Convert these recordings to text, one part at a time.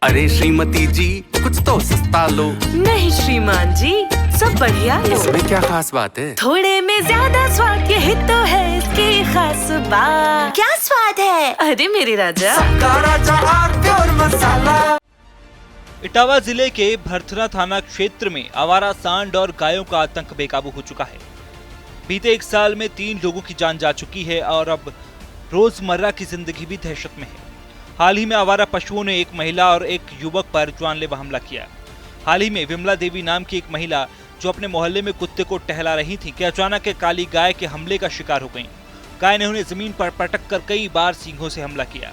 अरे श्रीमती जी कुछ तो सस्ता लो। नहीं श्रीमान जी, सब बढ़िया लो। इसमें क्या खास बात है? थोड़े में ज्यादा स्वाद, यही तो है इसकी खास बात। क्या स्वाद है? अरे मेरे राजा, राजा और मसाला। इटावा जिले के भरथरा थाना क्षेत्र में आवारा सांड और गायों का आतंक बेकाबू हो चुका है। बीते एक साल में 3 लोगों की जान जा चुकी है और अब रोजमर्रा की जिंदगी भी दहशत में है। हाल ही में आवारा पशुओं ने एक महिला और एक युवक पर जानलेवा हमला किया। हाल ही में विमला देवी नाम की एक महिला जो अपने मोहल्ले में कुत्ते को टहला रही थी कि अचानक एक काली गाय के हमले का शिकार हो गईं। गाय ने उन्हें जमीन पर पटक कर कई बार सींगों से हमला किया।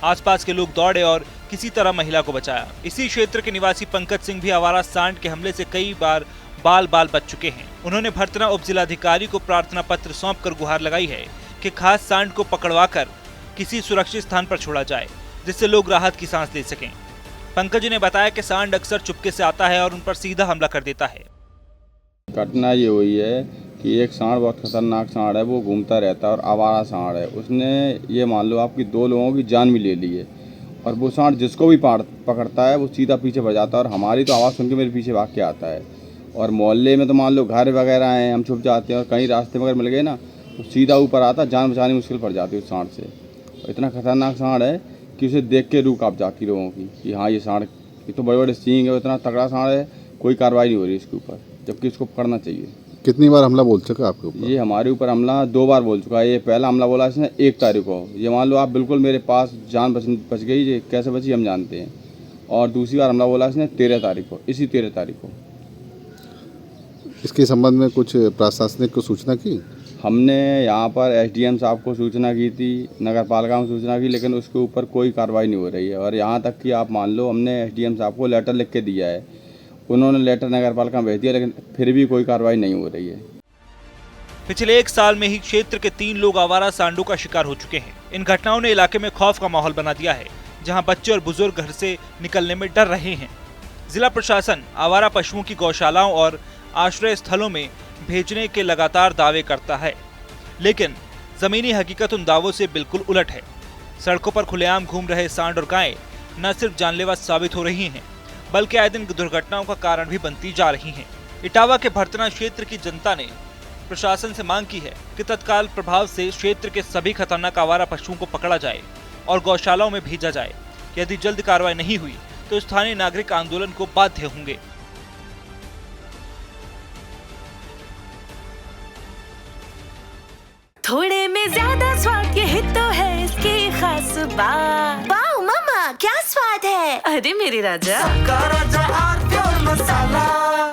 आसपास के लोग दौड़े और किसी तरह महिला को बचाया। इसी क्षेत्र के निवासी पंकज सिंह भी आवारा सांड के हमले से कई बार बाल बच चुके हैं। उन्होंने भरथरा उप जिलाधिकारी को प्रार्थना पत्र सौंप कर गुहार लगाई है कि खास सांड को पकड़वाकर किसी सुरक्षित स्थान पर छोड़ा जाए, जिससे लोग राहत की सांस ले सकें। पंकज ने बताया कि सांड अक्सर चुपके से आता है और उन पर सीधा हमला कर देता है। घटना ये हुई है कि एक सांड बहुत खतरनाक सांड है, वो घूमता रहता है और आवारा सांड है। उसने ये मान लो आपकी 2 लोगों की जान भी ले ली है और वो सांड जिसको भी पकड़ता है वो सीधा पीछे भग जाता है और हमारी तो आवाज़ सुन के मेरे पीछे भाग के आता है। और मोहल्ले में तो मान लो घर वगैरह हैं, हम छुप जाते हैं और कहीं रास्ते में अगर मिल गए ना तो सीधा ऊपर आता, जान बचानी मुश्किल पड़ जाती है उस सांड से। इतना खतरनाक सांड है कि उसे देख के रूह कांप जाती लोगों की कि हाँ ये सांड, ये तो बड़े सींग है, इतना तगड़ा सांड है, कोई कार्रवाई नहीं हो रही इसके ऊपर, जबकि इसको पकड़ना चाहिए। कितनी बार हमला बोल चुका आपके ऊपर? ये हमारे ऊपर हमला 2 बार बोल चुका है। ये पहला हमला बोला इसने 1 तारीख को, ये मान लो आप बिल्कुल मेरे पास जान बच गई, ये कैसे बची हम जानते हैं। और दूसरी बार हमला बोला इसने 13 तारीख को, इसी 13 तारीख को। इसके संबंध में कुछ प्रशासनिक को सूचना की? हमने यहाँ पर एसडीएम साहब को सूचना की थी, नगर पालिका में सूचना की, लेकिन उसके ऊपर कोई कार्रवाई नहीं हो रही है। और यहाँ तक कि आप मान लो हमने एसडीएम साहब को लेटर लिख के दिया है, उन्होंने लेटर नगर पालिका में भेज दिया, लेकिन फिर भी कोई कार्रवाई नहीं हो रही है। पिछले 1 साल में ही क्षेत्र के 3 लोग आवारा सांडों का शिकार हो चुके हैं। इन घटनाओं ने इलाके में खौफ का माहौल बना दिया है, जहां बच्चे और बुजुर्ग घर से निकलने में डर रहे हैं। जिला प्रशासन आवारा पशुओं की गौशालाओं और आश्रय स्थलों में भेजने के लगातार दावे करता है, लेकिन जमीनी हकीकत उन दावों से बिल्कुल उलट है। सड़कों पर खुलेआम घूम रहे सांड और गायें न सिर्फ जानलेवा साबित हो रही हैं, बल्कि आए दिन दुर्घटनाओं का कारण भी बनती जा रही हैं। इटावा के भरथरा क्षेत्र की जनता ने प्रशासन से मांग की है कि तत्काल प्रभाव से क्षेत्र के सभी खतरनाक आवारा पशुओं को पकड़ा जाए और गौशालाओं में भेजा जाए। यदि जल्द कार्रवाई नहीं हुई तो स्थानीय नागरिक आंदोलन को बाध्य होंगे। थोड़े में ज्यादा स्वाद, यही तो है इसकी खास बात। वाह मामा, क्या स्वाद है? अरे मेरे राजा, राजा और मसाला।